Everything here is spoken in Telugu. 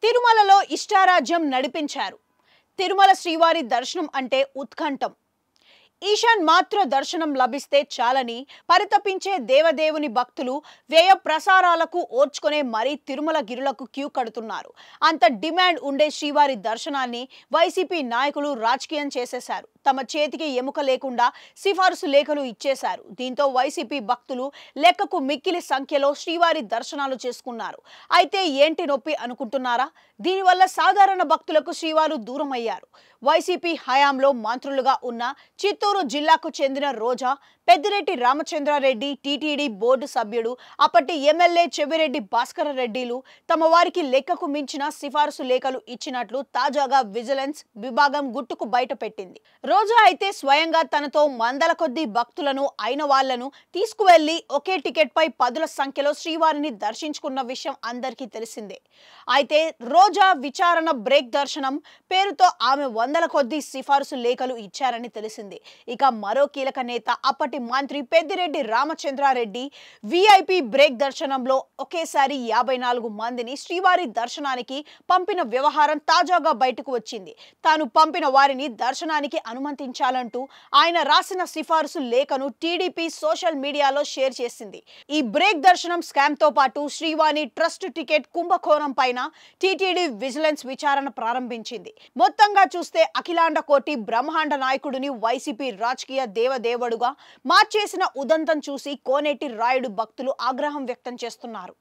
తిరుమలలో ఇష్టారాజ్యం నడిపించారు. తిరుమల శ్రీవారి దర్శనం అంటే ఉత్కంఠం. ఈశాన్ మాత్ర దర్శనం లభిస్తే చాలని పరితపించే దేవదేవుని భక్తులు వ్యయ ప్రసారాలకు ఓర్చుకునే మరీ తిరుమల గిరులకు క్యూ కడుతున్నారు. అంత డిమాండ్ ఉండే శ్రీవారి దర్శనాన్ని వైసీపీ నాయకులు రాజకీయం చేసేశారు. తమ చేతికి ఎముక లేకుండా సిఫారసు లేఖలు ఇచ్చేశారు. దీంతో వైసీపీ భక్తులు లెక్కకు మిక్కిలి సంఖ్యలో శ్రీవారి దర్శనాలు చేసుకున్నారు. అయితే ఏంటి నొప్పి అనుకుంటున్నారా? దీనివల్ల సాధారణ భక్తులకు శ్రీవారు దూరం అయ్యారు. వైసీపీ హయాంలో మంత్రులుగా ఉన్న చిత్తూరు జిల్లాకు చెందిన రోజా, పెద్దిరెడ్డి రామచంద్రారెడ్డి టీటీడీ బోర్డు సభ్యుడు, అప్పటి ఎమ్మెల్యే చెవిరెడ్డి భాస్కర రెడ్డిలు తమ వారికి లెక్కకు మించిన సిఫారసు లేఖలు ఇచ్చినట్లు తాజాగా విజిలెన్స్ విభాగం గుట్టుకు బయట పెట్టింది. రోజా అయితే స్వయంగా తనతో వందల కొద్ది భక్తులను అయిన వాళ్లను తీసుకువెళ్లి ఒకే టికెట్ పై పదుల సంఖ్యలో శ్రీవారిని దర్శించుకున్న విషయం అందరికీ తెలిసిందే. అయితే రోజా విచారణ బ్రేక్ దర్శనం పేరుతో ఆమె వందల కొద్ది సిఫారసు లేఖలు ఇచ్చారని తెలిసింది. ఇక మరో కీలక నేత అప్పటి మంత్రి పెద్దిరెడ్డి రామచంద్రారెడ్డి విఐపి బ్రేక్ దర్శనంలో ఒకేసారి 54 మందిని శ్రీవారి దర్శనానికి పంపిన వ్యవహారం తాజాగా బయటకు వచ్చింది. తాను పంపిన వారిని దర్శనానికి అనుమతించాలంటూ ఆయన రాసిన సిఫారసు లేఖను టీడీపీ సోషల్ మీడియాలో షేర్ చేసింది. ఈ బ్రేక్ దర్శనం స్కామ్ తో పాటు శ్రీవాణి ట్రస్ట్ టికెట్ కుంభకోణం పైన టీటీడీ విజిలెన్స్ విచారణ ప్రారంభించింది. మొత్తంగా చూస్తే అఖిలాండ కోటి బ్రహ్మాండ నాయకుడిని వైసీపీ రాజకీయ దేవదేవుడుగా మార్చేసిన ఉదంతం చూసి కోనేటి రాయుడు భక్తులు ఆగ్రహం వ్యక్తం చేస్తున్నారు.